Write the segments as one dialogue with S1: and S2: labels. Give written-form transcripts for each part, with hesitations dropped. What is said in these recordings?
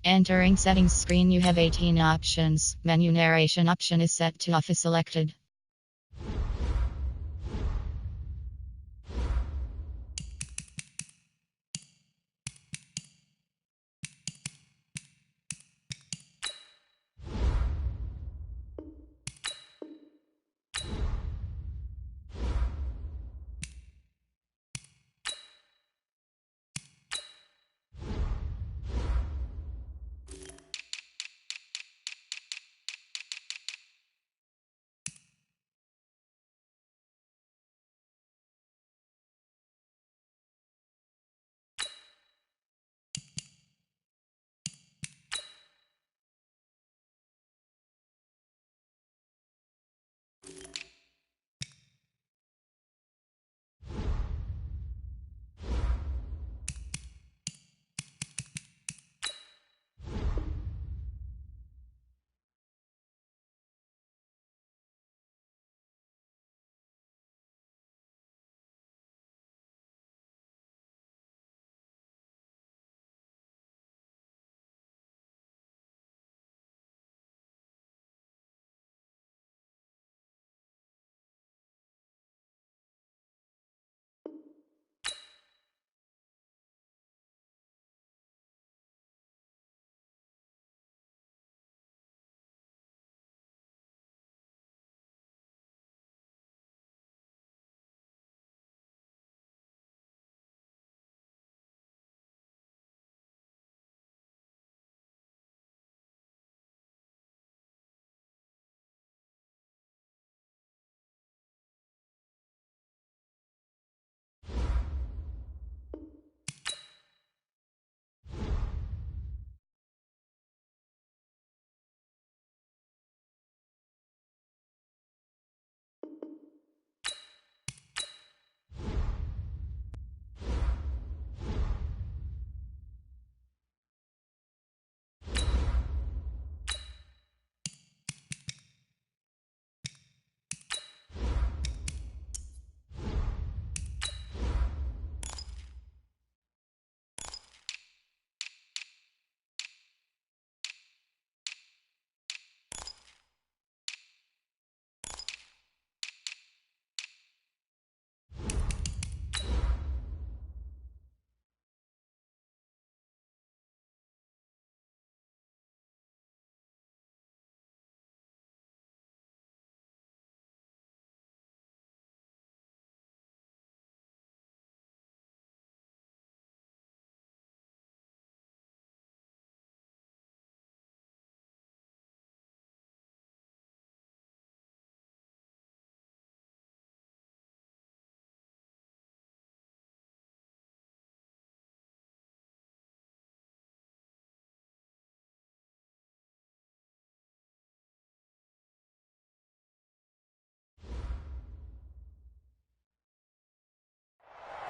S1: Entering settings screen, you have 18 options. Menu narration option is set to off is selected.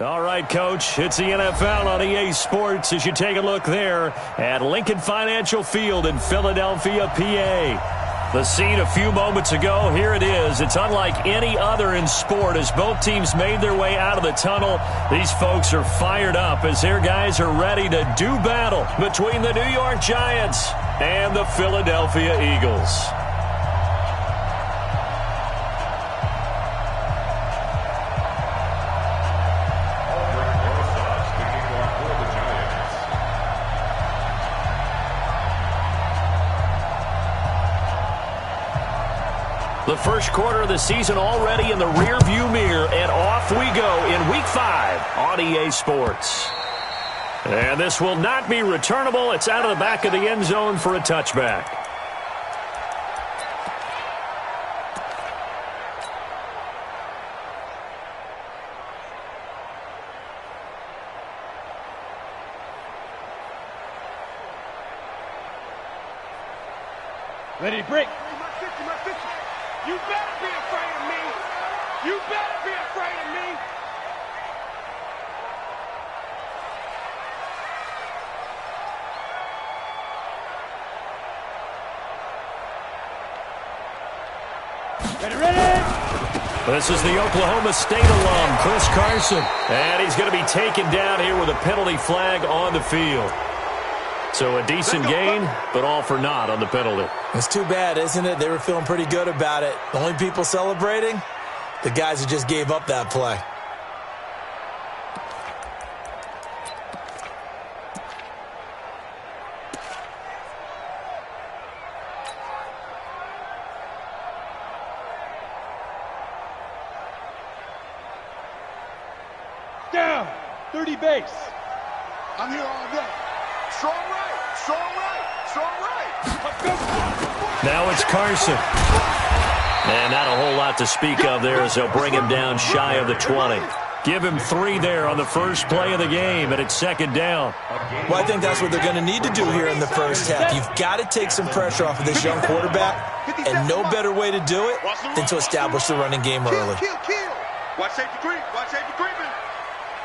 S2: All right, Coach, it's the NFL on EA Sports as you take a look there at Lincoln Financial Field in Philadelphia, PA. The scene a few moments ago, here it is. It's unlike any other in sport as both teams made their way out of the tunnel. These folks are fired up as their guys are ready to do battle between the New York Giants and the Philadelphia Eagles. The first quarter of the season already in the rearview mirror, and off we go in Week 5 on EA Sports. And this will not be returnable. It's out of the back of the end zone for a touchback.
S3: Ready to break. You better be afraid of me. You better be afraid of me. Ready.
S2: This is the Oklahoma State alum, Chris Carson. And he's going to be taken down here with a penalty flag on the field. So a decent gain, but all for naught on the penalty.
S4: It's too bad, isn't it? They were feeling pretty good about it. The only people celebrating, the guys who just gave up that play.
S3: Down, 30 base. I'm here all day. Strong right, strong right, strong right.
S2: Now it's Carson. And not a whole lot to speak of there as they'll bring him down shy of the 20. Give him 3 there on the first play of the game, and it's second down.
S4: Well, I think that's what they're going to need to do here in the first half. You've got to take some pressure off of this young quarterback, and no better way to do it than to establish the running game early.
S3: Kill. Watch safety creep, watch safety creeping.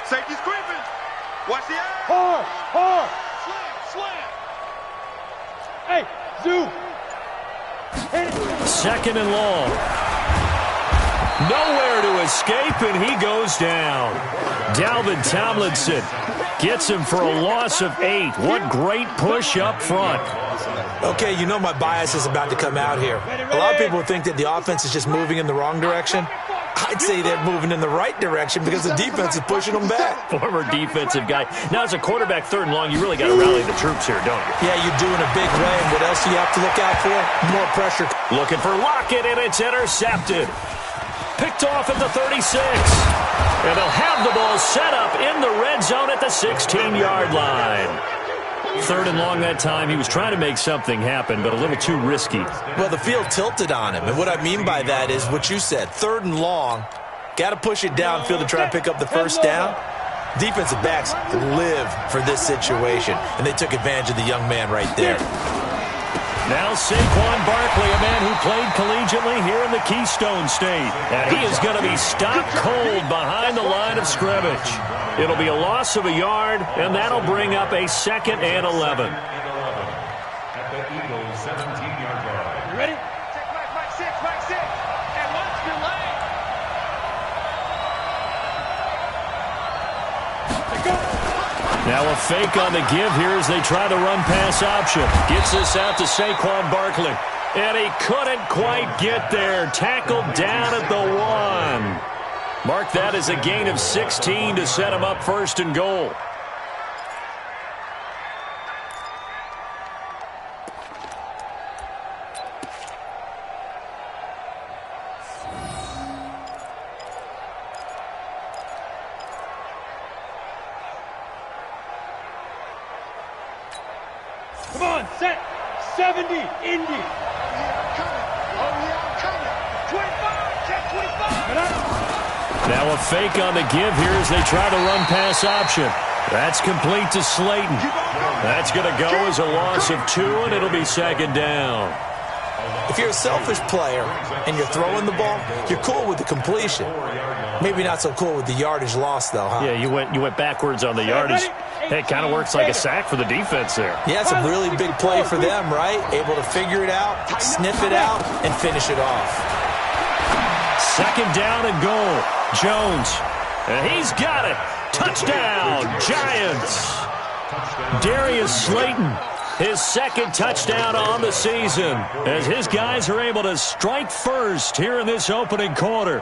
S3: Safety's creeping. Watch the eye. Hard. Slam. Hey, zoom.
S2: Second and long. Nowhere to escape, and he goes down. Dalvin Tomlinson gets him for a loss of 8. What great push up front.
S4: Okay, you know my bias is about to come out here. A lot of people think that the offense is just moving in the wrong direction. I'd say they're moving in the right direction because the defense is pushing them back.
S2: Former defensive guy. Now, as a quarterback, third and long, you really got to rally the troops here, don't you?
S4: Yeah, you do in a big way. And what else do you have to look out for? More pressure.
S2: Looking for Lockett, and it's intercepted. Picked off at the 36. And they'll have the ball set up in the red zone at the 16-yard line. Third and long that time. He was trying to make something happen, but a little too risky.
S4: Well, the field tilted on him. And what I mean by that is what you said. Third and long. Got to push it downfield to try and pick up the first down. Defensive backs live for this situation. And they took advantage of the young man right there.
S2: Now Saquon Barkley, a man who played collegiately here in the Keystone State. And he is going to be stopped cold behind the line of scrimmage. It'll be a loss of a yard, and that'll bring up a 2nd and 11.
S3: At the Eagles' 17-yard line. You ready? Check Mike 6. And watch your leg.
S2: Now a fake on the give here as they try the run-pass option. Gets this out to Saquon Barkley. And he couldn't quite get there. Tackled down at the 1. Mark that as a gain of 16 to set him up 1st and goal.
S3: Come on, set. 70, Indy. Oh, yeah, I'm coming. 25, check 25.
S2: Now a fake on the give here as they try the run-pass option. That's complete to Slayton. That's going to go as a loss of 2, and it'll be 2nd down.
S4: If you're a selfish player and you're throwing the ball, you're cool with the completion. Maybe not so cool with the yardage loss, though, huh?
S2: Yeah, you went backwards on the yardage. It kind of works like a sack for the defense there.
S4: Yeah, it's a really big play for them, right? Able to figure it out, sniff it out, and finish it off.
S2: 2nd down and goal. Jones. And he's got it. Touchdown, Giants. Darius Slayton, his 2nd touchdown on the season, as his guys are able to strike first here in this opening quarter.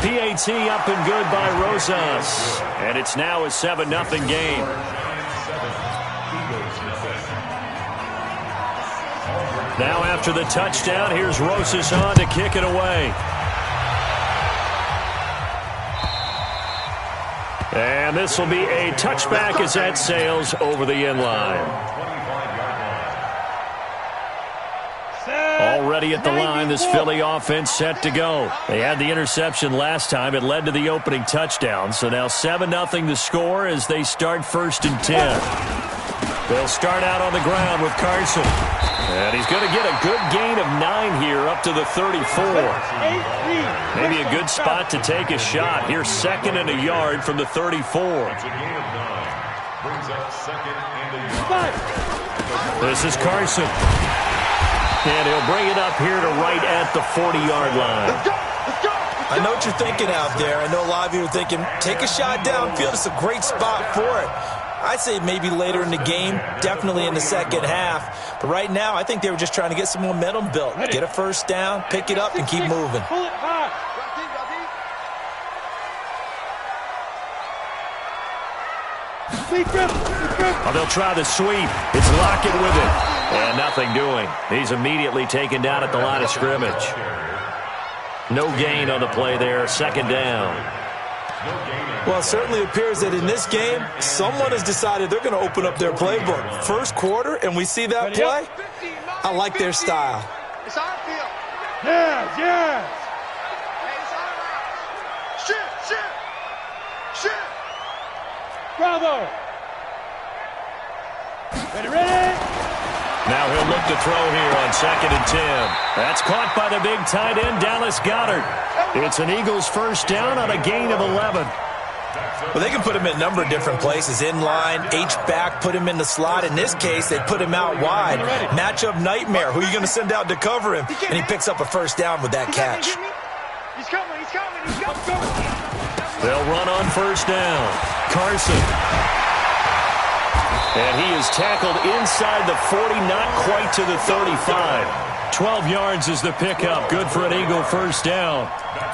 S2: PAT up and good by Rosas. And it's now a 7-0 game. Now after the touchdown, here's Rosas on to kick it away. And this will be a touchback as that sails over the end line. Already at the line, this Philly offense set to go. They had the interception last time. It led to the opening touchdown. So now 7-0 the score as they start 1st and 10. They'll start out on the ground with Carson. And he's going to get a good gain of 9 here up to the 34. Maybe a good spot to take a shot. Here's 2nd and a yard from the 34. This is Carson. And he'll bring it up here to right at the 40-yard line.
S4: I know what you're thinking out there. I know a lot of you are thinking, take a shot downfield. It's a great spot for it. I'd say maybe later in the game, definitely in the second half. But right now, I think they were just trying to get some momentum built. Get a first down, pick it up, and keep moving.
S3: Pull it high.
S2: Oh, they'll try the sweep. It's Lockett with it. And nothing doing. He's immediately taken down at the line of scrimmage. No gain on the play there. Second down.
S4: Well, it certainly appears that in this game, someone has decided they're going to open up their playbook. First quarter, and we see that play. I like their style.
S3: It's our field. Yes, yes. Hey, it's our route. Shit. Bravo. Ready?
S2: Now he'll look to throw here on 2nd and 10. That's caught by the big tight end, Dallas Goedert. It's an Eagles first down on a gain of 11.
S4: Well, they can put him in a number of different places. In line, H-back, put him in the slot. In this case, they put him out wide. Matchup nightmare. Who are you going to send out to cover him? And he picks up a first down with that catch.
S3: He's coming.
S2: They'll run on first down. Carson. And he is tackled inside the 40, not quite to the 35. 12 yards is the pickup. Good for an Eagle first down.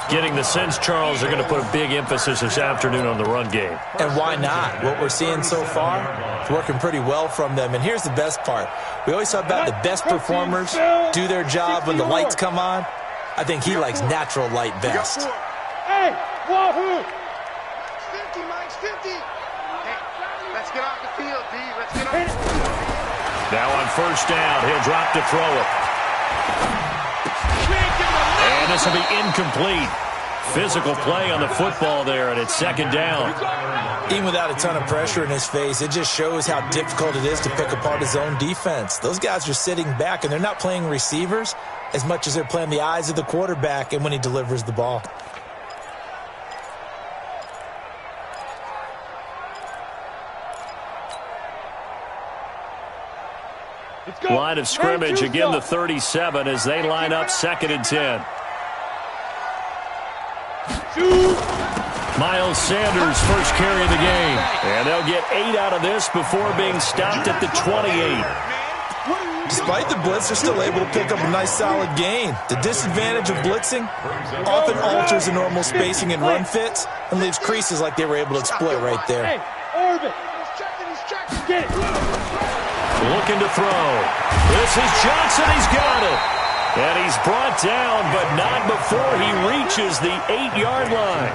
S2: Getting the sense, Charles, they're going to put a big emphasis this afternoon on the run game.
S4: And why not? What we're seeing so far is working pretty well from them. And here's the best part. We always talk about the best performers do their job when the lights come on. I think he likes natural light best.
S3: Hey, wahoo! 50, Mike's 50. Hey, let's get off the field, D. Let's get off.
S2: Now on first down, he'll drop to throw it. And this will be incomplete. Physical play on the football there, and it's second down.
S4: Even without a ton of pressure in his face, it just shows how difficult it is to pick apart his own defense. Those guys are sitting back, and they're not playing receivers as much as they're playing the eyes of the quarterback and when he delivers the ball.
S2: Line of scrimmage, again the 37 as they line up 2nd and 10. Miles Sanders first carry of the game. And they'll get 8 out of this before being stopped at the 28.
S4: Despite the blitz, they're still able to pick up a nice solid gain. The disadvantage of blitzing often alters the normal spacing and run fits and leaves creases like they were able to exploit right there.
S3: Hey, Orbit. He's checking. Get it.
S2: Looking to throw. This is Johnson. He's got it. And he's brought down, but not before he reaches the 8-yard line.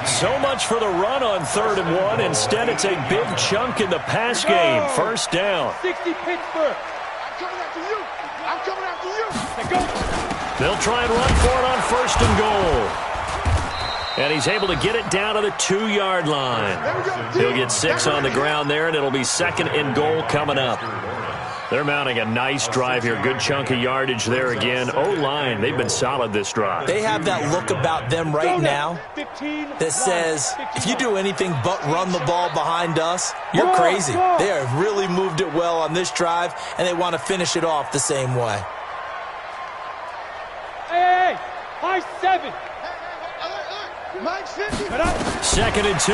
S2: So much for the run on 3rd and 1. Instead, it's a big chunk in the pass game. First down.
S3: 60 Pittsburgh. I'm coming after you.
S2: They'll try and run for it on 1st and goal. And he's able to get it down to the 2-yard line. He'll get 6 on the ground there, and it'll be 2nd and goal coming up. They're mounting a nice drive here. Good chunk of yardage there again. O-line, they've been solid this drive.
S4: They have that look about them right now that says, if you do anything but run the ball behind us, you're crazy. They have really moved it well on this drive, and they want to finish it off the same way.
S3: Hey, high 7. Mike's 50.
S2: 2nd and 2.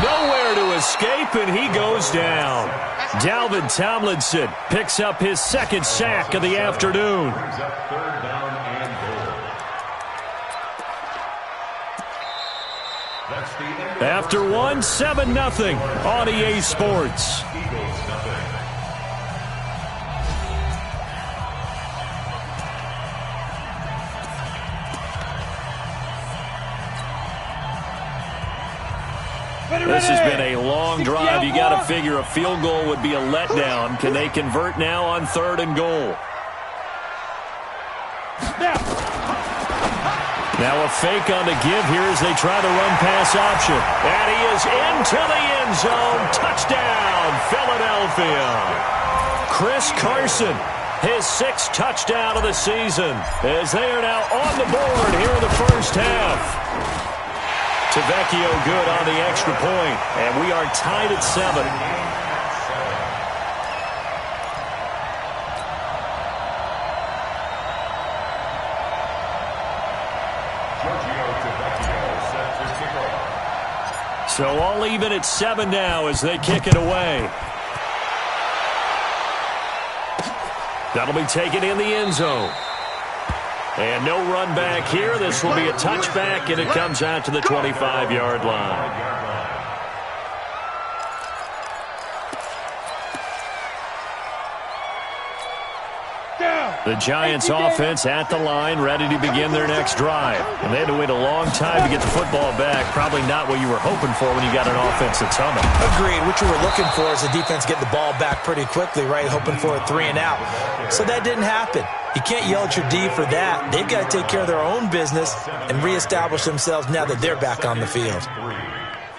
S2: Nowhere to escape, and he goes down. Dalvin Tomlinson picks up his 2nd sack of the afternoon. After 1, 7-0 on EA Sports. This has been a long drive. You got to figure a field goal would be a letdown. Can they convert now on 3rd and goal? Now a fake on the give here as they try the run pass option. And he is into the end zone. Touchdown, Philadelphia. Chris Carson, his 6th touchdown of the season, as they are now on the board here in the first half. Tavecchio good on the extra point, and we are tied at 7. So all even at 7 now as they kick it away. That'll be taken in the end zone. And no run back here. This will be a touchback, and it comes out to the 25-yard line. The Giants offense at the line, ready to begin their next drive. And they had to wait a long time to get the football back. Probably not what you were hoping for when you got an offense that's humming.
S4: Agreed. What you were looking for is the defense get the ball back pretty quickly, right? Hoping for a 3 and out. So that didn't happen. You can't yell at your D for that. They've got to take care of their own business and reestablish themselves now that they're back on the field.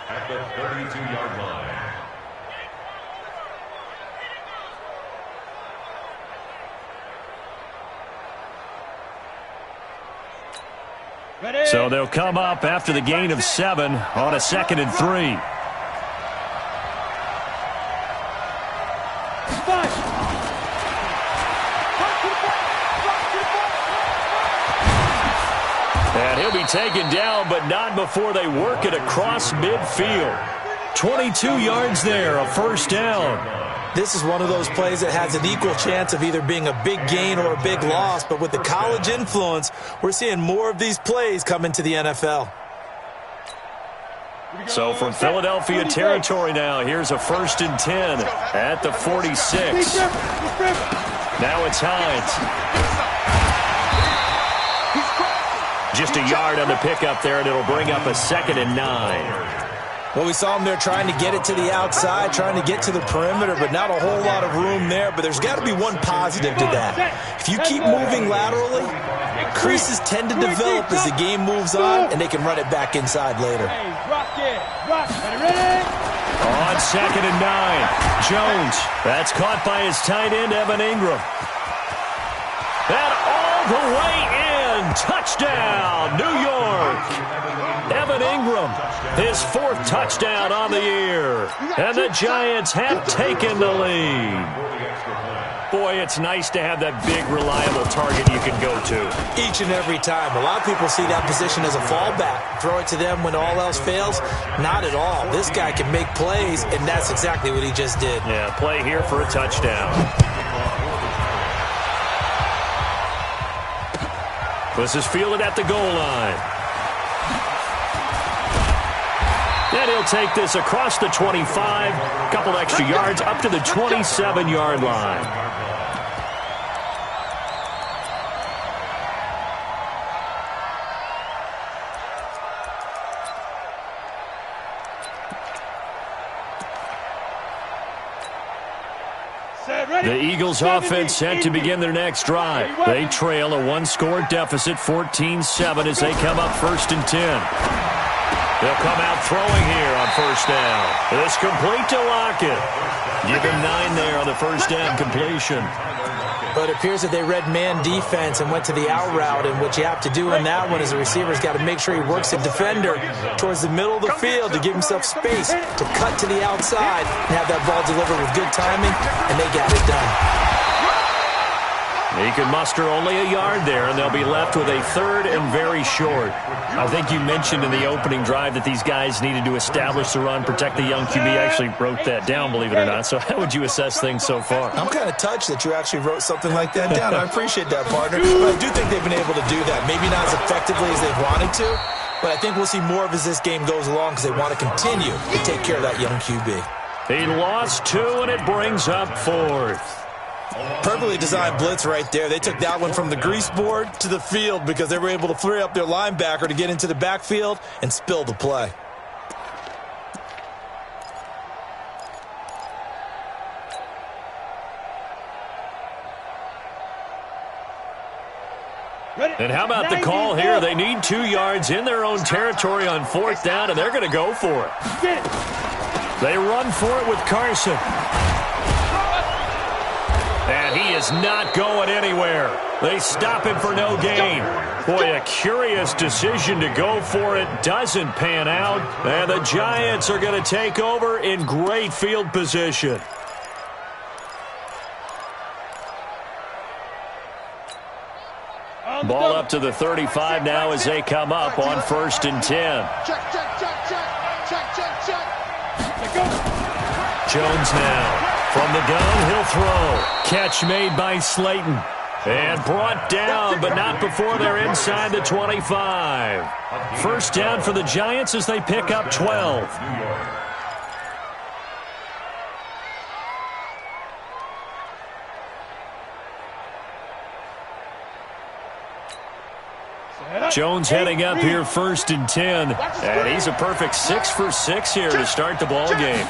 S5: At the 32-yard line.
S2: So they'll come up after the gain of 7 on a 2nd and 3. And he'll be taken down, but not before they work it across midfield. 22 yards there, a first down.
S4: This is one of those plays that has an equal chance of either being a big gain or a big loss, but with the college influence, we're seeing more of these plays come into the NFL.
S2: So from Philadelphia territory now, here's a 1st and 10 at the 46. Now it's Hines. Just a yard on the pickup there, and it'll bring up a 2nd and 9.
S4: Well, we saw him there trying to get it to the outside, trying to get to the perimeter, but not a whole lot of room there. But there's got to be one positive to that. If you keep moving laterally, creases tend to develop as the game moves on, and they can run it back inside later.
S2: On 2nd and 9, Jones. That's caught by his tight end, Evan Ingram. And all the way in. Touchdown, New York. Evan Ingram, his 4th touchdown on the year. And the Giants have taken the lead. Boy, it's nice to have that big, reliable target you can go to.
S4: Each and every time. A lot of people see that position as a fallback. Throw it to them when all else fails. Not at all. This guy can make plays, and that's exactly what he just did.
S2: Yeah, play here for a touchdown. This is fielded at the goal line. And he'll take this across the 25, a couple extra yards up to the 27-yard line. The Eagles offense set to begin their next drive. They trail a 1-score deficit, 14-7 as they come up 1st and 10. They'll come out throwing here on 1st down. It's complete to Lockett. Give him 9 there on the 1st down completion.
S4: But it appears that they read man defense and went to the out route, and what you have to do in that one is the receiver's got to make sure he works the defender towards the middle of the field to give himself space to cut to the outside and have that ball delivered with good timing, and they got it done.
S2: He can muster only a yard there, and they'll be left with a 3rd and very short. I think you mentioned in the opening drive that these guys needed to establish the run, protect the young QB. I actually wrote that down, believe it or not. So how would you assess things so far?
S4: I'm kind of touched that you actually wrote something like that down. I appreciate that, partner. But I do think they've been able to do that. Maybe not as effectively as they wanted to, but I think we'll see more of as this game goes along because they want to continue to take care of that young QB.
S2: He lost 2, and it brings up 4th.
S4: Perfectly designed blitz right there. They took that one from the grease board to the field because they were able to free up their linebacker to get into the backfield and spill the play.
S2: And how about the call here? They need 2 yards in their own territory on 4th down, and they're going to go for it. They run for it with Carson. And he is not going anywhere. They stop him for no gain. Boy, a curious decision to go for it. Doesn't pan out. And the Giants are going to take over in great field position. Ball up to the 35 now as they come up on 1st and 10.
S3: Check, check, check, check, check, check, check.
S2: Jones now. From the gun, he'll throw. Catch made by Slayton. And brought down, but not before they're inside the 25. First down for the Giants as they pick up 12. Jones heading up here 1st and 10. And he's a perfect 6 for 6 here to start the ball game.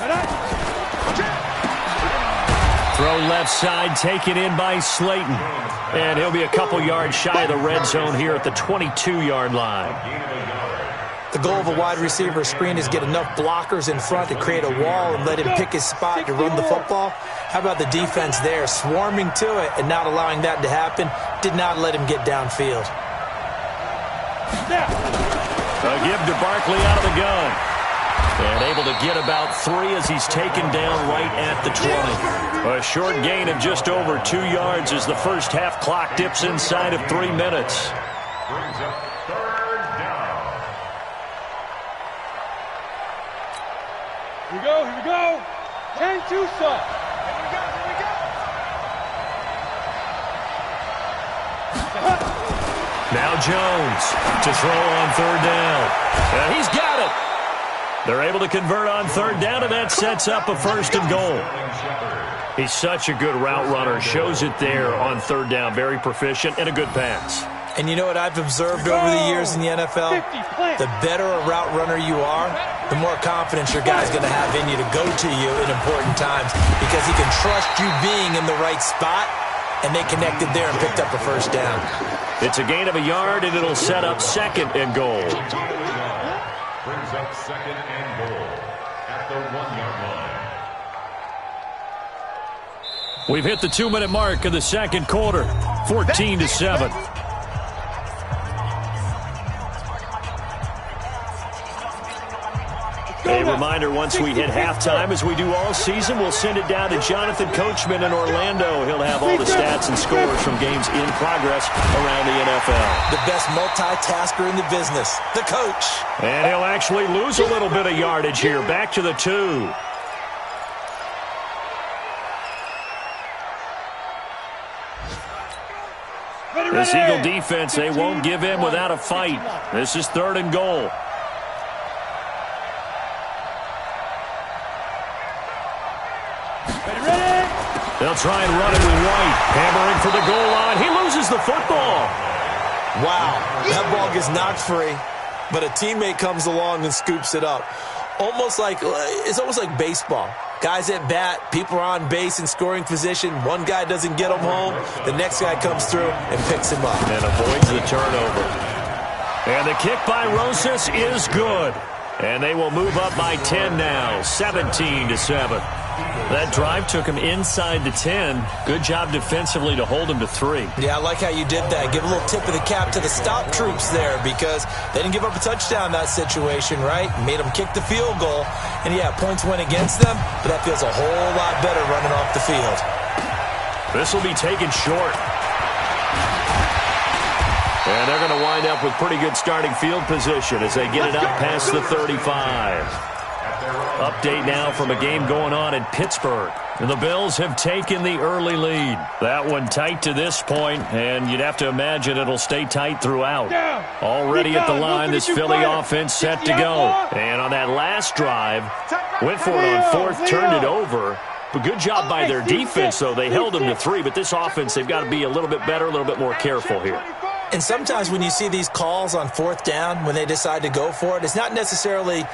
S2: Throw left side, taken in by Slayton. And he'll be a couple yards shy of the red zone here at the 22-yard line.
S4: The goal of a wide receiver screen is get enough blockers in front to create a wall and let him pick his spot to run the football. How about the defense there, swarming to it and not allowing that to happen? Did not let him get downfield.
S2: A give to Barkley out of the gun. And able to get about 3 as he's taken down right at the 20. A short gain of just over 2 yards as the first half clock dips inside of 3 minutes.
S5: Brings up 3rd down.
S3: Here we go. 10-2 stop. Here we go.
S2: Now Jones to throw on 3rd down. And he's got it. They're able to convert on 3rd down, and that sets up a 1st and goal. He's such a good route runner. Shows it there on 3rd down. Very proficient and a good pass.
S4: And you know what I've observed over the years in the NFL? The better a route runner you are, the more confidence your guy's going to have in you to go to you in important times because he can trust you being in the right spot, and they connected there and picked up a 1st down.
S2: It's a gain of a yard, and it'll set up 2nd and goal.
S5: Brings up 2nd and goal at the 1-yard line.
S2: We've hit the 2-minute mark of the 2nd quarter, 14-7. A reminder, once we hit halftime, as we do all season, we'll send it down to Jonathan Coachman in Orlando. He'll have all the stats and scores from games in progress around the NFL.
S4: The best multitasker in the business, the coach.
S2: And he'll actually lose a little bit of yardage here, back to the 2. This Eagle defense, they won't give in without a fight. This is 3rd and goal. They'll try and run it with White. Hammering for the goal line. He loses the football.
S4: Wow, that ball gets knocked free, but a teammate comes along and scoops it up. It's almost like baseball. Guys at bat, people are on base in scoring position. One guy doesn't get him home. The next guy comes through and picks him up.
S2: And avoids the turnover. And the kick by Rosas is good. And they will move up by 10 now, 17-7. That drive took him inside the 10. Good job defensively to hold him to 3.
S4: Yeah, I like how you did that. Give a little tip of the cap to the stop troops there because they didn't give up a touchdown in that situation, right? Made them kick the field goal. And, yeah, points went against them, but that feels a whole lot better running off the field.
S2: This will be taken short. And they're going to wind up with pretty good starting field position as they get it up past the 35. Update now from a game going on in Pittsburgh. And the Bills have taken the early lead. That one tight to this point, and you'd have to imagine it'll stay tight throughout. Already at the line, this Philly offense set to go. And on that last drive, went for it on 4th, turned it over. But good job by their defense, though. They held them to 3, but this offense, they've got to be a little bit better, a little bit more careful here.
S4: And sometimes when you see these calls on 4th down, when they decide to go for it, it's not necessarily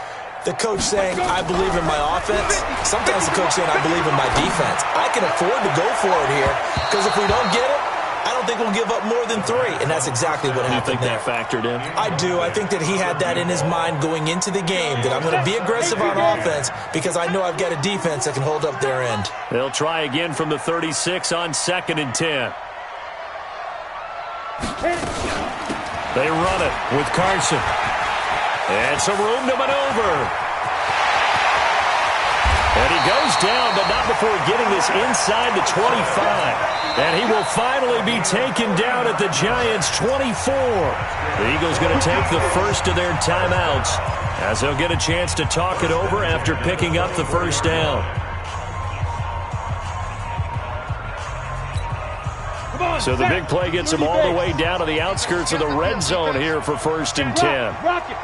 S4: the coach saying, I believe in my offense. Sometimes the coach saying, I believe in my defense. I can afford to go for it here because if we don't get it, I don't think we'll give up more than 3. And that's exactly what happened there.
S2: You think that factored in?
S4: I do. I think that he had that in his mind going into the game, that I'm going to be aggressive on offense because I know I've got a defense that can hold up their end.
S2: They'll try again from the 36 on 2nd and 10. They run it with Carson. And some room to maneuver. And he goes down, but not before getting this inside the 25. And he will finally be taken down at the Giants' 24. The Eagles going to take the first of their timeouts as they'll get a chance to talk it over after picking up the 1st down. So the big play gets them all the way down to the outskirts of the red zone here for 1st and 10.
S3: Rock it.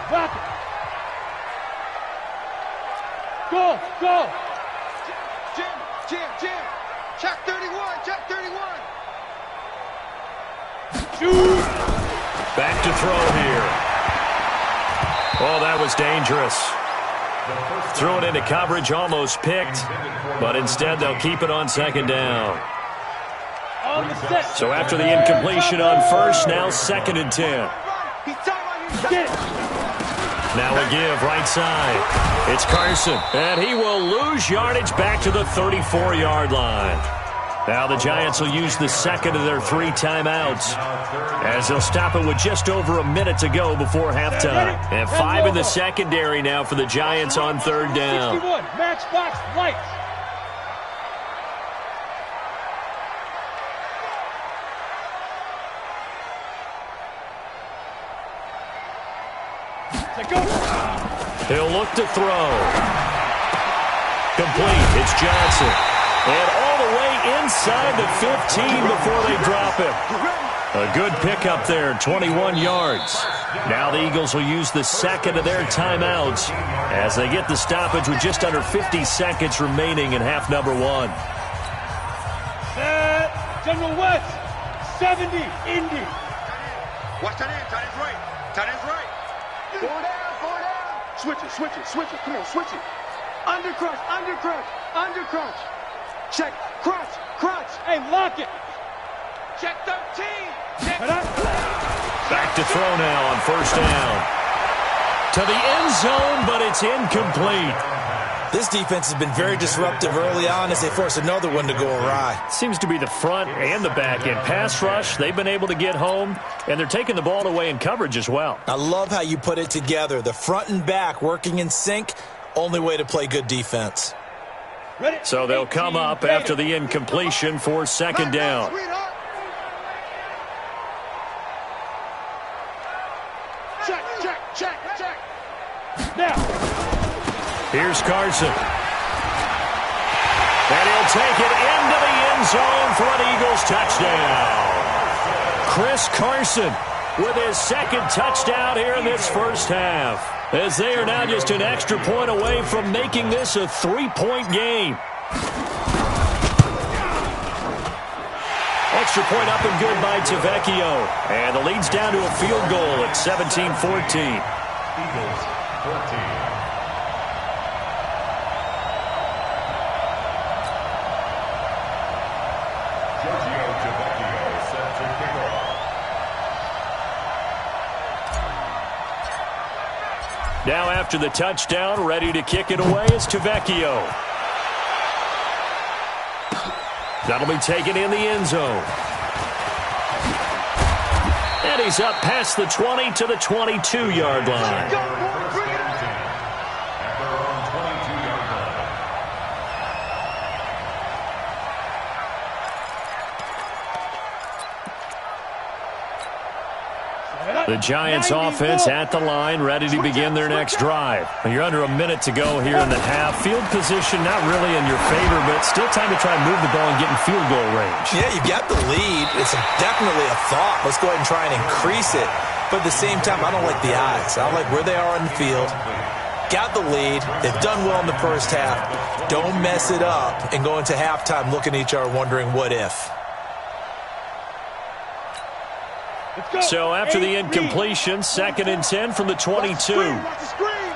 S3: Go. Jim. Check 31. Shoot.
S2: Back to throw here. Oh, that was dangerous. Threw it into coverage, almost picked, but instead they'll keep it on 2nd down. So after the incompletion on 1st, now 2nd and 10. Now a give right side. It's Carson, and he will lose yardage back to the 34-yard line. Now the Giants will use the 2nd of their 3 timeouts, as they'll stop it with just over a minute to go before halftime. And 5 in the secondary now for the Giants on 3rd down.
S3: 61, matchbox lights.
S2: He'll look to throw. Complete. It's Johnson. And all the way inside the 15 before they drop him. A good pickup there, 21 yards. Now the Eagles will use the 2nd of their timeouts as they get the stoppage with just under 50 seconds remaining in half number 1.
S3: Set. General West. 70. Indy.
S6: Watch that end. Tight end's right. Go down. Switch it. Come on, switch it. Under crunch. Check, crunch.
S3: Hey, lock it.
S6: Check 13.
S2: Back to throw now on 1st down. To the end zone, but it's incomplete.
S4: This defense has been very disruptive early on as they force another one to go awry.
S2: Seems to be the front and the back end. Pass rush, they've been able to get home, and they're taking the ball away in coverage as well.
S4: I love how you put it together. The front and back working in sync, only way to play good defense.
S2: So they'll come up after the incompletion for 2nd down.
S3: Check. Now.
S2: Here's Carson. And he'll take it into the end zone for an Eagles touchdown. Chris Carson with his 2nd touchdown here in this 1st half, as they are now just an extra point away from making this a 3-point game. Extra point up and good by Tavecchio. And the lead's down to a field goal at 17-14.
S5: Eagles 14.
S2: Now after the touchdown, ready to kick it away is Tavecchio. That'll be taken in the end zone. And he's up past the 20 to the 22-yard line. The Giants offense at the line, ready to begin their next drive. You're under a minute to go here in the half. Field position not really in your favor, but still time to try and move the ball and get in field goal range.
S4: Yeah, you got the lead. It's definitely a thought. Let's go ahead and try and increase it. But at the same time, I don't like the odds. I don't like where they are on the field. Got the lead. They've done well in the 1st half. Don't mess it up and go into halftime looking at each other wondering what if.
S2: So after the incompletion, 2nd and 10 from the 22.
S6: Watch the screen.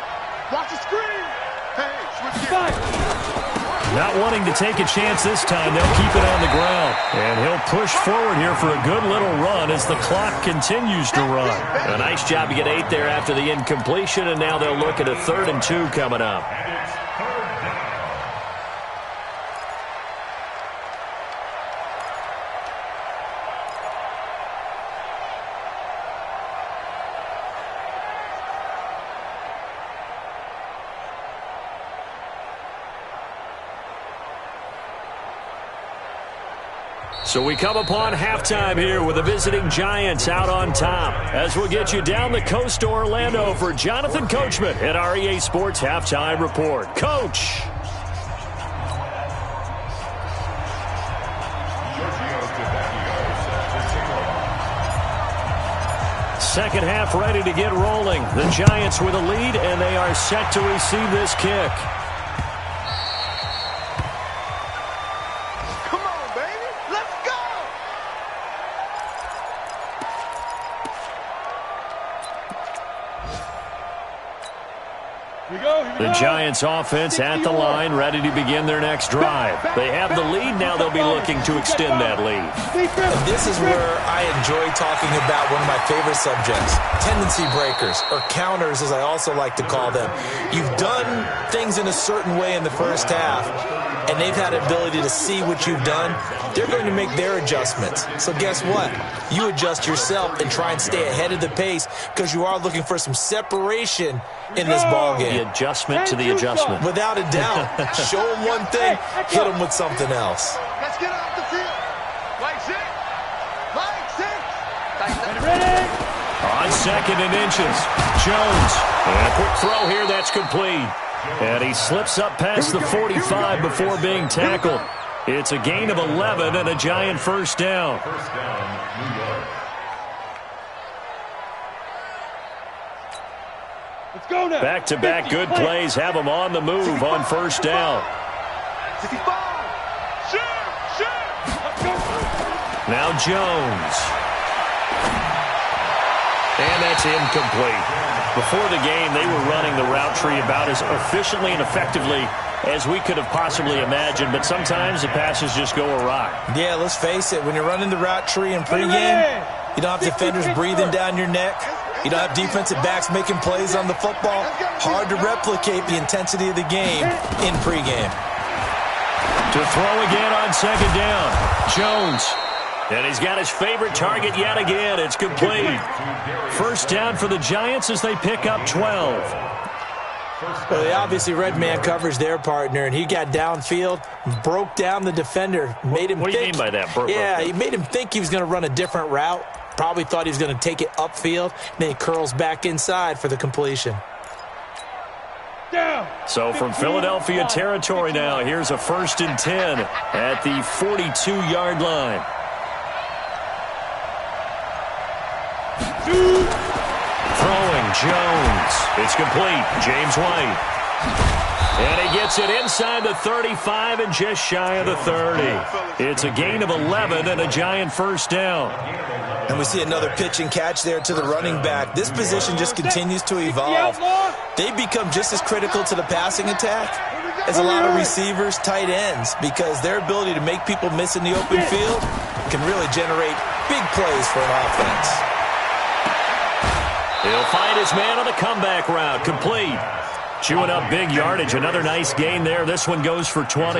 S6: Hey, switch it.
S2: Not wanting to take a chance this time, they'll keep it on the ground. And he'll push forward here for a good little run as the clock continues to run. A nice job to get 8 there after the incompletion, and now they'll look at a 3rd and 2 coming up. So we come upon halftime here with the visiting Giants out on top. As we'll get you down the coast to Orlando for Jonathan Coachman at our EA Sports Halftime Report. Coach. second half ready to get rolling. The Giants with a lead, and they are set to receive this kick.
S6: Come on, baby. Let's go.
S3: Here we go.
S2: The Giants offense at the line, ready to begin their next drive. They have the lead. Now they'll be looking to extend that lead.
S4: And this is where I enjoy talking about one of my favorite subjects, tendency breakers, or counters as I also like to call them. You've done things in a certain way in the first half, and they've had the ability to see what you've done. They're going to make their adjustments. So guess what? You adjust yourself and try and stay ahead of the pace because you are looking for some separation in this ballgame.
S2: The adjustment to the adjustment.
S4: Without a doubt. Show them one thing, hit them with something else.
S6: Let's get off the field. Like six. Like six.
S3: Ready?
S2: On second and inches, Jones. And a quick throw here, that's complete. And he slips up past the 45 before being tackled. It's a gain of 11 and a Giant first down.
S5: First down, New York.
S3: Let's go now.
S2: Back-to-back good plays have him on the move on first down.
S6: 65. Shoot.
S2: Now Jones. And that's incomplete. Before the game, they were running the route tree about as efficiently and effectively as we could have possibly imagined, but sometimes the passes just go awry.
S4: Yeah, let's face it. When you're running the route tree in pregame, you don't have defenders breathing down your neck. You don't have defensive backs making plays on the football. Hard to replicate the intensity of the game in pregame.
S2: To throw again on second down, Jones. And he's got his favorite target yet again. It's complete. First down for the Giants as they pick up 12.
S4: Well, they obviously red man covers their partner, and he got downfield, broke down the defender, made him
S2: What do you
S4: think.
S2: mean by that?
S4: He made him think he was going to run a different route. Probably thought he was going to take it upfield, and then he curls back inside for the completion.
S3: Down.
S2: So from Philadelphia territory now, here's a 1st and 10 at the 42-yard line. Throwing, Jones. It's complete. James White. And he gets it inside the 35 and just shy of the 30. It's a gain of 11 and a Giant first down.
S4: And we see another pitch and catch there to the running back. This position just continues to evolve. They become just as critical to the passing attack as a lot of receivers, tight ends, because their ability to make people miss in the open field can really generate big plays for an offense.
S2: He'll find his man on the comeback route. Complete. Chewing up big yardage. Another nice gain there. This one goes for 20.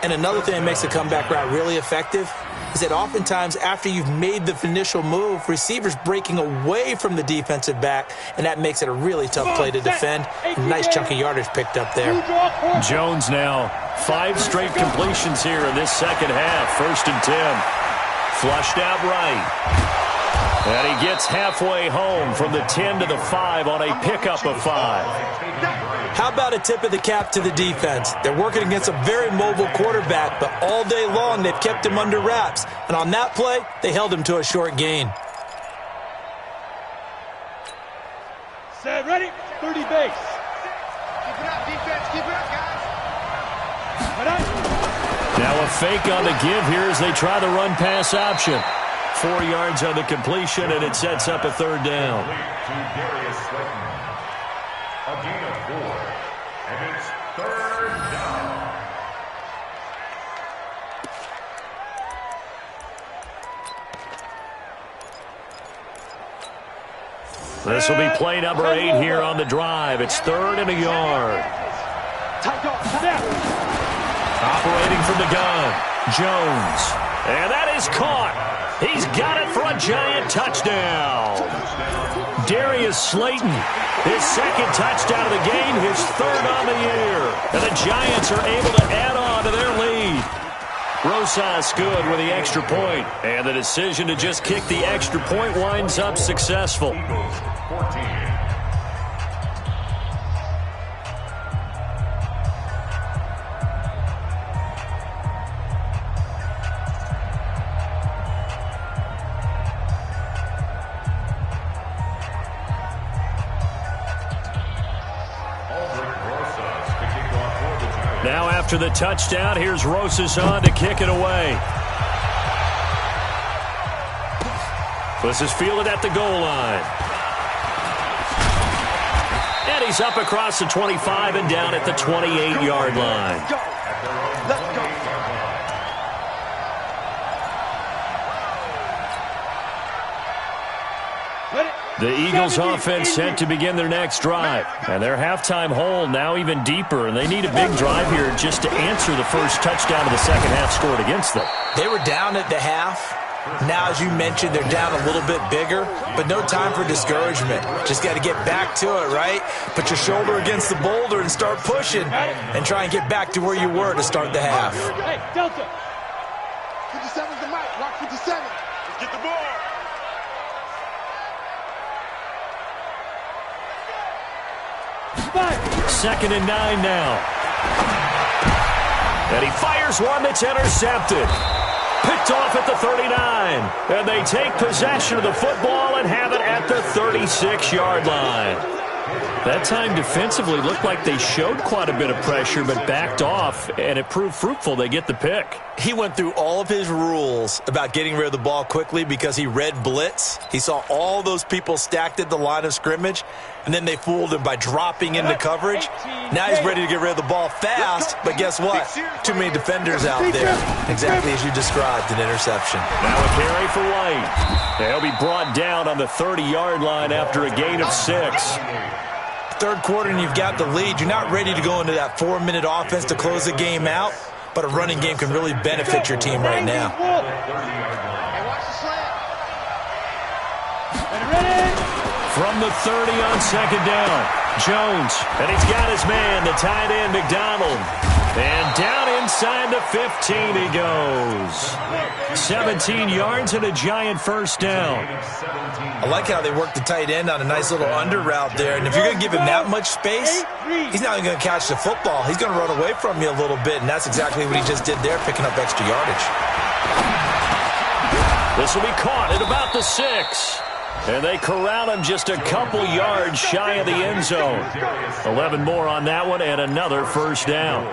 S4: And another thing that makes the comeback route really effective is that oftentimes after you've made the initial move, receivers breaking away from the defensive back, and that makes it a really tough play to defend. A nice chunk of yardage picked up there.
S2: Jones now 5 straight completions here in this second half. 1st and 10. Flushed out right. And he gets halfway home from the 10 to the 5 on a pickup of 5.
S4: How about a tip of the cap to the defense? They're working against a very mobile quarterback, but all day long they've kept him under wraps. And on that play, they held him to a short gain.
S3: Set, ready, 30 base.
S6: Keep it up, defense. Keep it up, guys.
S2: Now a fake on the give here as they try the run-pass option. 4 yards on the completion, and it sets up a 3rd down.
S5: To Darius Slayton. A gain of 4. And it's 3rd down.
S2: This will be play number 8 here on the drive. It's 3rd and a yard. Operating from the gun, Jones. And that is caught. He's got it for a Giant touchdown. Darius Slayton, his 2nd touchdown of the game, his 3rd on the year. And the Giants are able to add on to their lead. Rosas good with the extra point. And the decision to just kick the extra point winds up successful.
S5: 14.
S2: after the touchdown, here's Rosas on to kick it away. This is fielded at the goal line. And he's up across the 25 and down at the 28-yard line.
S6: Let's go.
S2: The Eagles offense set to begin their next drive. And their halftime hole now even deeper. And they need a big drive here just to answer the first touchdown of the second half scored against them.
S4: They were down at the half. Now, as you mentioned, they're down a little bit bigger, but no time for discouragement. Just got to get back to it, right? Put your shoulder against the boulder and start pushing and try and get back to where you were to start the half.
S6: Hey, Delta. 57's the mic. Rock 57. Let's get the ball.
S2: Second and 9 now. And he fires one that's intercepted. Picked off at the 39. And they take possession of the football and have it at the 36-yard line. That time defensively looked like they showed quite a bit of pressure but backed off, and it proved fruitful. They get the pick.
S4: He went through all of his rules about getting rid of the ball quickly because he read blitz. He saw all those people stacked at the line of scrimmage, and then they fooled him by dropping into coverage. Now he's ready to get rid of the ball fast, but guess what? Too many defenders out there. Exactly as you described, an interception.
S2: Now a carry for White. They'll be brought down on the 30-yard line after a gain of 6.
S4: Third quarter and you've got the lead. You're not ready to go into that 4-minute offense to close the game out, but a running game can really benefit your team right now.
S2: From the 30 on second down, Jones, and he's got his man, the tight end, McDonald. And down inside the 15 he goes. 17 yards and a giant first down.
S4: I like how they work the tight end on a nice little under route there. And if you're going to give him that much space, he's not even going to catch the football. He's going to run away from you a little bit, and that's exactly what he just did there, picking up extra yardage.
S2: This will be caught at about the 6. And they corral him just a couple yards shy of the end zone. 11 more on that one and another first down.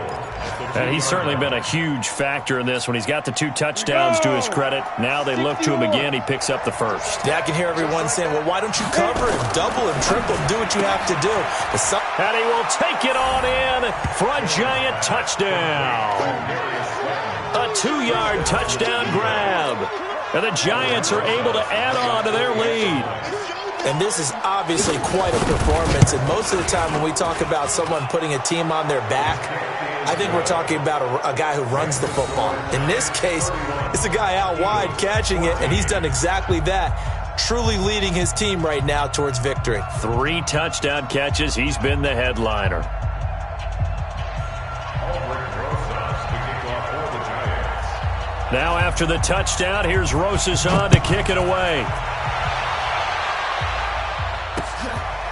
S2: And he's certainly been a huge factor in this when he's got the 2 touchdowns to his credit. Now they look to him again. He picks up the first.
S4: Yeah, I can hear everyone saying, well, why don't you cover him, double him, triple him, do what you have to do.
S2: And he will take it on in for a giant touchdown. A 2-yard touchdown grab. And the Giants are able to add on to their lead.
S4: And this is obviously quite a performance. And most of the time when we talk about someone putting a team on their back, I think we're talking about a guy who runs the football. In this case, it's a guy out wide catching it, and he's done exactly that, truly leading his team right now towards victory.
S2: 3 touchdown catches. He's been the headliner. Now after the touchdown, here's Rosas on to kick it away.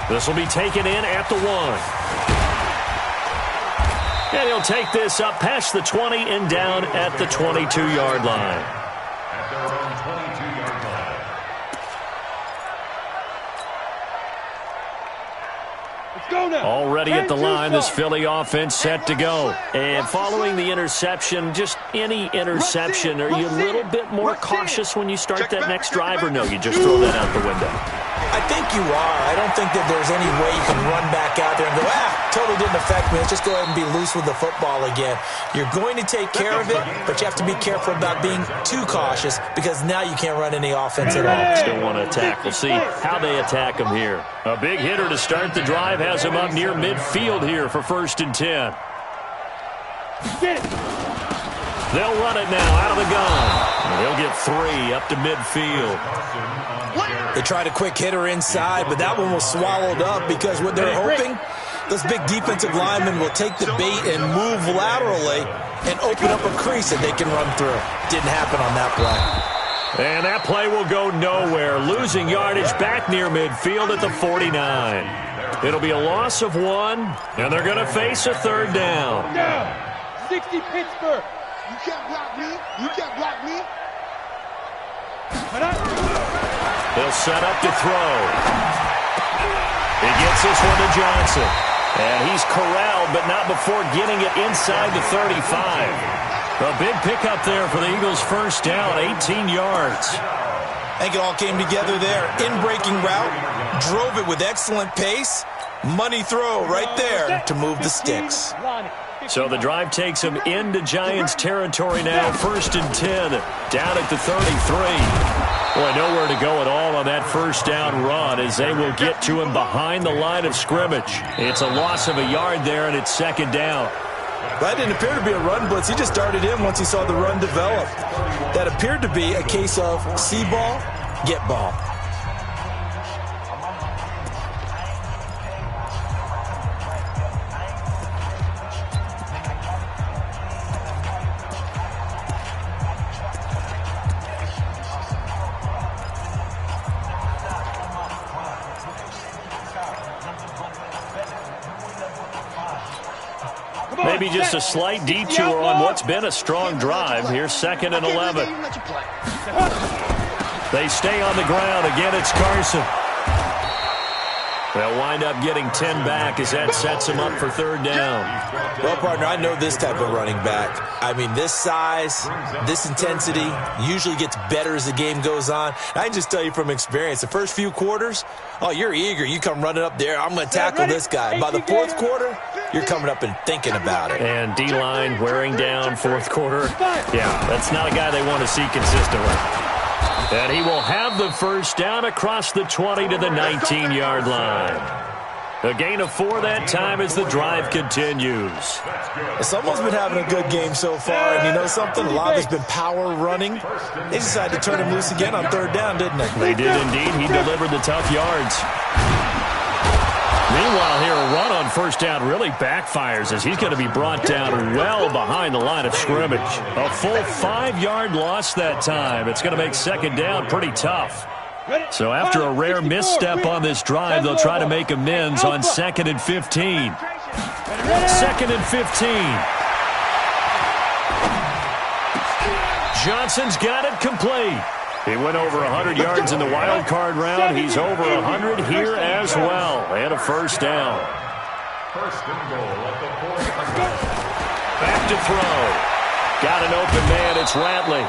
S2: This will be taken in at the 1. And he'll take this up past the 20 and down at the 22-yard line.
S5: At their own 22-yard line.
S6: Let's go now.
S2: Already at the line, this Philly offense set to go. And following the interception, just any interception, are you a little bit more cautious when you start that next drive, or no, you just throw that out the window?
S4: I think you are. I don't think that there's any way you can run back out there and go, totally didn't affect me. Let's just go ahead and be loose with the football again. You're going to take care of it, but you have to be careful about being too cautious because now you can't run any offense at all.
S2: Still want to attack. We'll see how they attack him here. A big hitter to start the drive has him up near midfield here for 1st and 10. They'll run it now out of the gun. They'll get 3 up to midfield.
S4: They tried a quick hitter inside, but that one was swallowed up because what they're hoping, those big defensive linemen will take the bait and move laterally and open up a crease that they can run through. Didn't happen on that play.
S2: And that play will go nowhere, losing yardage back near midfield at the 49. It'll be a loss of 1, and they're going to face a 3rd down.
S6: 60 Pittsburgh. You can't block me. You can't block me.
S2: They'll set up to throw. He gets this one to Johnson. And he's corralled, but not before getting it inside the 35. A big pickup there for the Eagles' first down, 18 yards.
S4: I think it all came together there. In-breaking route, drove it with excellent pace. Money throw right there to move the sticks.
S2: So the drive takes him into Giants territory now, 1st and 10, down at the 33. Boy, nowhere to go at all on that first down run as they will get to him behind the line of scrimmage. It's a loss of a yard there, and it's 2nd down.
S4: That didn't appear to be a run blitz. He just started in once he saw the run develop. That appeared to be a case of see ball, get ball.
S2: Maybe just a slight detour on what's been a strong drive. Here's 2nd and 11. They stay on the ground. Again, it's Carson. They'll wind up getting 10 back as that sets them up for 3rd down.
S4: Well, partner, I know this type of running back. I mean, this size, this intensity usually gets better as the game goes on. I can just tell you from experience, the first few quarters, oh, you're eager. You come running up there. I'm going to tackle this guy. By the 4th quarter, you're coming up and thinking about it.
S2: And D-line wearing down 4th quarter. Yeah, that's not a guy they want to see consistently. And he will have the first down across the 20 to the 19-yard line. A gain of 4 that time as the drive continues.
S4: Someone's been having a good game so far, and you know something? A lot of it's been power running. They decided to turn him loose again on 3rd down, didn't they?
S2: They did indeed. He delivered the tough yards. Meanwhile, here, a run on 1st down really backfires as he's going to be brought down well behind the line of scrimmage. A full 5-yard loss that time. It's going to make 2nd down pretty tough. So after a rare misstep on this drive, they'll try to make amends on 2nd and 15. 2nd and 15. Johnson's got it complete. He went over 100 yards in the wild card round. He's over 100 here as well. And a first down.
S5: 1st and goal at the 4.
S2: Back to throw. Got an open man. It's Ratley.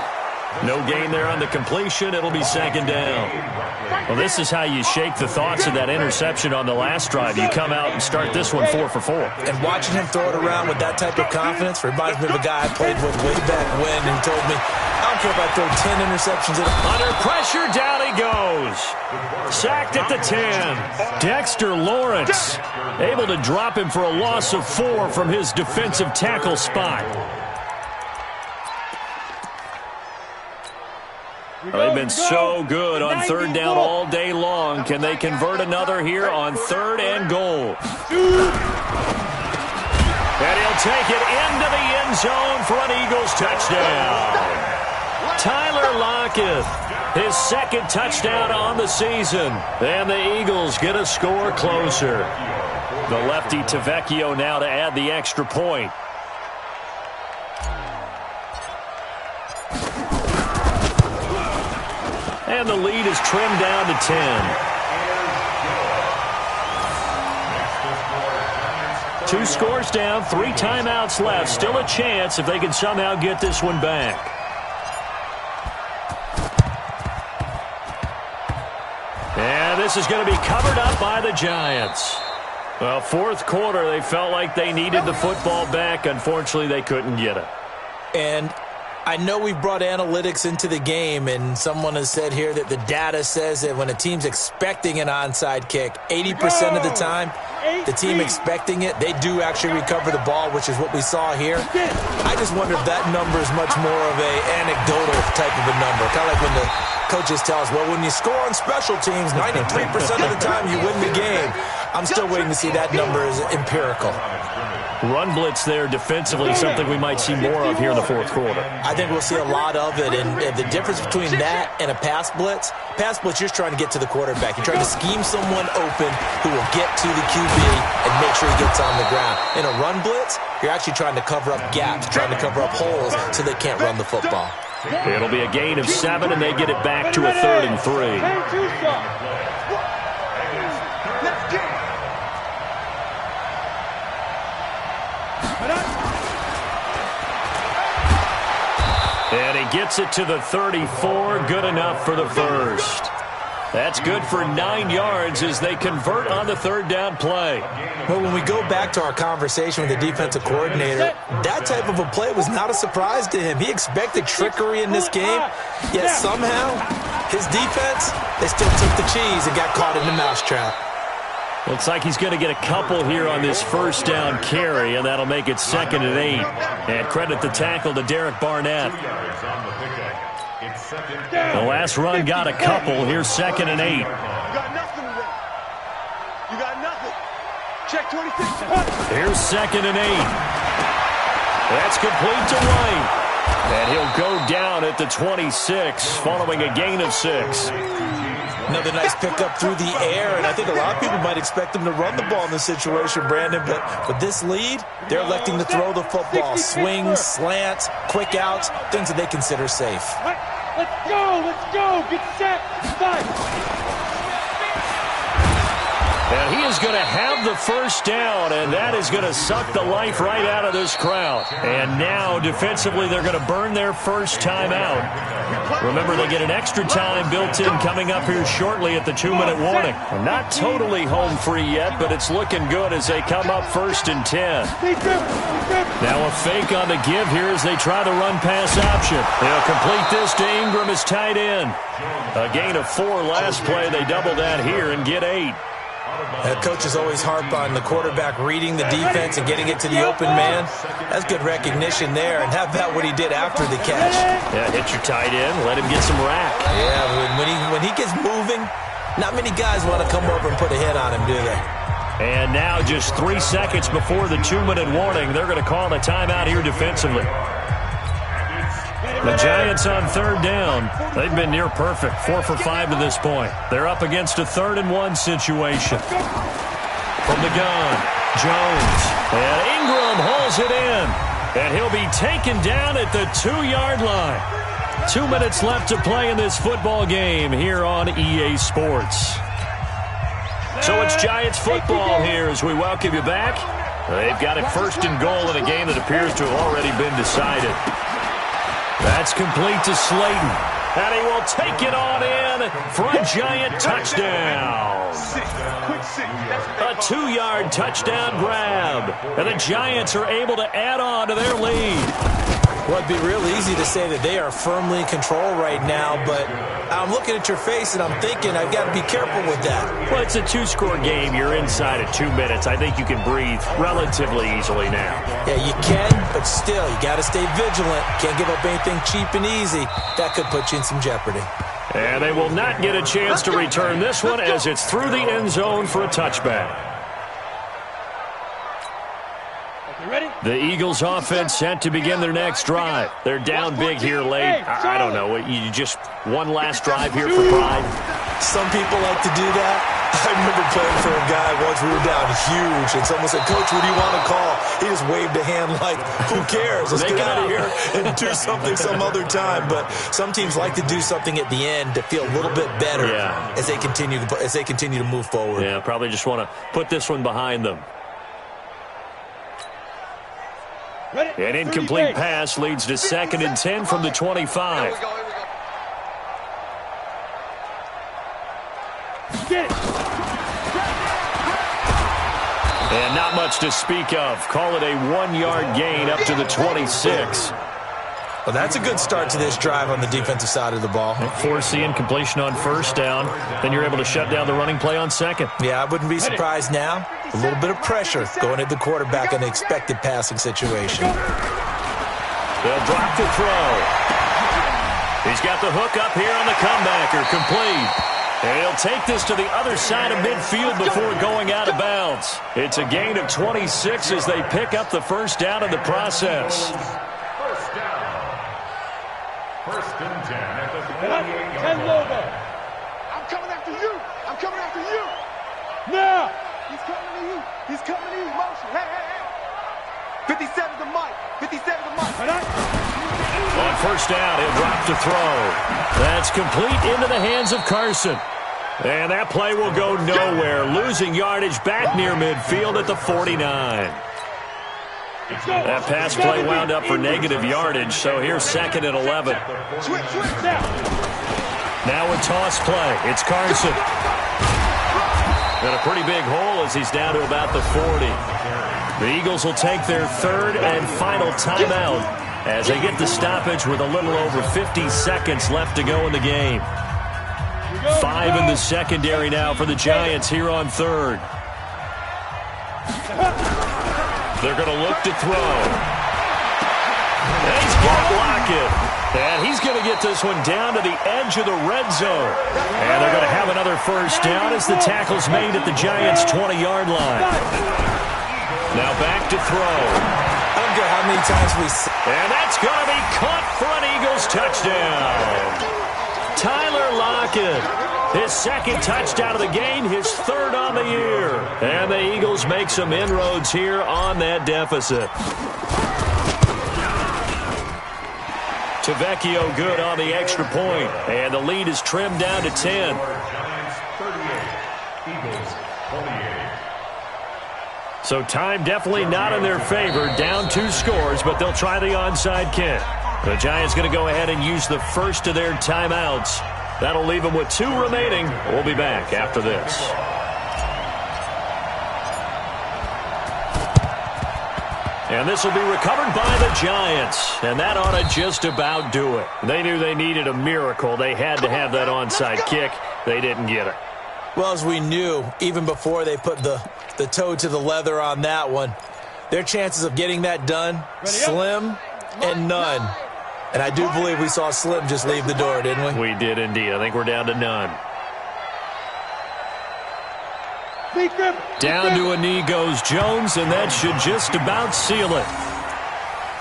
S2: No gain there on the completion. It'll be 2nd down. Well, this is how you shake the thoughts of that interception on the last drive. You come out and start this one 4 for 4.
S4: And watching him throw it around with that type of confidence reminds me of a guy I played with way back when who told me, I don't care if I throw 10 interceptions at him.
S2: Under pressure, down he goes. Sacked at the 10. Dexter Lawrence able to drop him for a loss of 4 from his defensive tackle spot. Well, they've been so good on 3rd down all day long. Can they convert another here on 3rd and goal? And he'll take it into the end zone for an Eagles touchdown. Tyler Lockett, his 2nd touchdown on the season. And the Eagles get a score closer. The lefty Tavecchio now to add the extra point. And the lead is trimmed down to 10. 2 scores down, 3 timeouts left. Still a chance if they can somehow get this one back. And this is going to be covered up by the Giants. Well, 4th quarter, they felt like they needed the football back. Unfortunately, they couldn't get it.
S4: And I know we brought analytics into the game, and someone has said here that the data says that when a team's expecting an onside kick, 80% of the time, the team expecting it, they do actually recover the ball, which is what we saw here. I just wonder if that number is much more of a anecdotal type of a number. Kind of like when the coaches tell us, well, when you score on special teams, 93% of the time you win the game. I'm still waiting to see that number is empirical.
S2: Run blitz there defensively, something we might see more of here in the 4th quarter.
S4: I think we'll see a lot of it, and the difference between that and a pass blitz, you're just trying to get to the quarterback. You're trying to scheme someone open who will get to the QB and make sure he gets on the ground. In a run blitz, you're actually trying to cover up gaps, trying to cover up holes so they can't run the football.
S2: It'll be a gain of 7, and they get it back to a 3rd and 3. And he gets it to the 34. Good enough for the first. That's good for 9 yards as they convert on the third down play.
S4: Well, when we go back to our conversation with the defensive coordinator, that type of a play was not a surprise to him. He expected trickery in this game, yet somehow his defense, they still took the cheese and got caught in the mousetrap.
S2: Looks like he's going to get a couple here on this first down carry, and that'll make it 2nd and 8. And credit the tackle to Derek Barnett. The last run got a couple. Here's 2nd and 8.
S6: You got nothing with that. You got nothing. Check 26.
S2: Here's 2nd and 8. That's complete to White. And he'll go down at the 26 following a gain of 6.
S4: Another nice pickup through the air, and I think a lot of people might expect them to run the ball in this situation, Brandon, but with this lead, they're electing to throw the football. Swings, slants, quick outs, things that they consider safe.
S6: Let's go, get set, fight.
S2: And he is going to have the first down, and that is going to suck the life right out of this crowd. And now, defensively, they're going to burn their first time out. Remember, they get an extra time built in coming up here shortly at the 2-minute warning. Not totally home free yet, but it's looking good as they come up 1st and 10. Now a fake on the give here as they try the run-pass option. They'll complete this to Ingram as tight end. A gain of 4 last play. They double that here and get 8.
S4: Coaches always harp on the quarterback reading the defense and getting it to the open man. That's good recognition there. And how about what he did after the catch?
S2: Yeah, hit your tight end, let him get some rack.
S4: Yeah, when he gets moving, not many guys want to come over and put a hit on him, do they?
S2: And now just 3 seconds before the 2-minute warning, they're going to call a timeout here defensively. The Giants on 3rd down. They've been near perfect, 4 for 5 to this point. They're up against a 3rd and 1 situation. From the gun, Jones. And Ingram hauls it in. And he'll be taken down at the 2-yard line. 2 minutes left to play in this football game here on EA Sports. So it's Giants football here as we welcome you back. They've got it 1st and goal in a game that appears to have already been decided. That's complete to Slayton. And he will take it on in for a Giant touchdown. A 2-yard touchdown grab. And the Giants are able to add on to their lead.
S4: Well, it'd be real easy to say that they are firmly in control right now, but I'm looking at your face and I'm thinking I've got to be careful with that.
S2: Well, it's a 2-score game. You're inside at 2 minutes. I think you can breathe relatively easily now.
S4: Yeah, you can, but still, you got to stay vigilant. Can't give up anything cheap and easy. That could put you in some jeopardy.
S2: And they will not get a chance to return this one as it's through the end zone for a touchback. The Eagles offense set to begin their next drive. They're down big here late. I don't know. You just one last drive here for pride?
S4: Some people like to do that. I remember playing for a guy once we were down huge, and someone said, "Coach, what do you want to call?" He just waved a hand like, "Who cares? Let's get out of here and do something some other time." But some teams like to do something at the end to feel a little bit better as they continue to move forward.
S2: Yeah, probably just want to put this one behind them. An incomplete pass leads to 2nd and 10 from the 25. And not much to speak of. Call it a 1-yard gain up to the 26.
S4: Well, that's a good start to this drive on the defensive side of the ball.
S2: Force the incompletion on 1st down. Then you're able to shut down the running play on 2nd.
S4: Yeah, I wouldn't be surprised now. A little bit of pressure going at the quarterback in an expected passing situation.
S2: They'll drop the throw. He's got the hook up here on the comebacker, complete. And he'll take this to the other side of midfield before going out of bounds. It's a gain of 26 as they pick up the first down in the process.
S5: First down. 1st and 10 at the 48-yard line.
S6: I'm coming after you. I'm coming after you. Now. He's coming to you. He's coming to you. Motion. Hey, hey, hey. 57 to Mike. 57 to Mike.
S2: On 1st down, he'll drop to throw. That's complete into the hands of Carson. And that play will go nowhere. Losing yardage back near midfield at the 49. That pass play wound up for negative yardage, so here's 2nd and 11. Now a toss play. It's Carson. And a pretty big hole as he's down to about the 40. The Eagles will take their 3rd and final timeout as they get the stoppage with a little over 50 seconds left to go in the game. 5 in the secondary now for the Giants here on 3rd. They're going to look to throw. And he's got Lockett. And he's going to get this one down to the edge of the red zone. And they're going to have another first down as the tackle's made at the Giants' 20-yard line. Now back to throw.
S4: I don't care how many times we see.
S2: And that's going to be caught for an Eagles touchdown. Tyler Lockett, his 2nd touchdown of the game, his 3rd on the year. And the Eagles make some inroads here on that deficit. Tavecchio good on the extra point, and the lead is trimmed down to 10.
S5: Giants 38, Eagles 28.
S2: So time definitely not in their favor, down 2 scores, but they'll try the onside kick. The Giants going to go ahead and use the first of their timeouts. That'll leave them with 2 remaining. We'll be back after this. And this will be recovered by the Giants. And that ought to just about do it. They knew they needed a miracle. They had to have that onside kick. They didn't get it.
S4: Well, as we knew, even before they put the toe to the leather on that one, their chances of getting that done, slim and none. And I do believe we saw Slim just leave the door, didn't we?
S2: We did indeed. I think we're down to none. Down to a knee goes Jones, and that should just about seal it.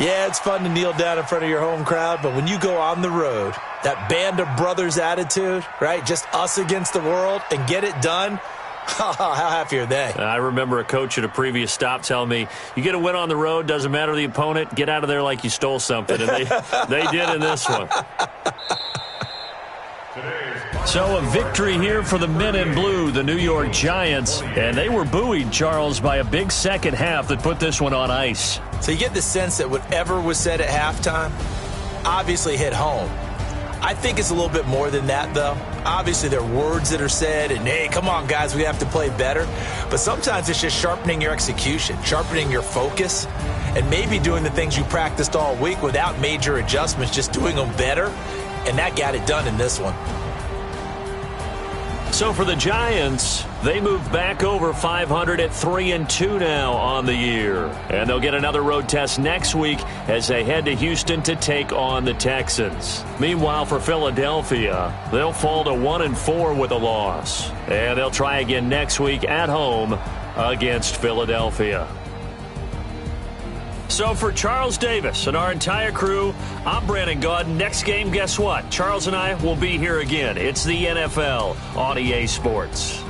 S4: Yeah, it's fun to kneel down in front of your home crowd, but when you go on the road, that band of brothers attitude, right, just us against the world, and get it done, how happy are they?
S2: I remember a coach at a previous stop telling me, you get a win on the road, doesn't matter the opponent, get out of there like you stole something, and they did in this one. So a victory here for the men in blue, the New York Giants, and they were buoyed, Charles, by a big second half that put this one on ice.
S4: So you get the sense that whatever was said at halftime obviously hit home. I think it's a little bit more than that, though. Obviously, there are words that are said, and, hey, come on, guys, we have to play better. But sometimes it's just sharpening your execution, sharpening your focus, and maybe doing the things you practiced all week without major adjustments, just doing them better, and that got it done in this one.
S2: So for the Giants, they move back over 500 at 3-2 now on the year. And they'll get another road test next week as they head to Houston to take on the Texans. Meanwhile, for Philadelphia, they'll fall to 1-4 with a loss. And they'll try again next week at home against Philadelphia. So for Charles Davis and our entire crew, I'm Brandon Gaudin. Next game, guess what? Charles and I will be here again. It's the NFL on EA Sports.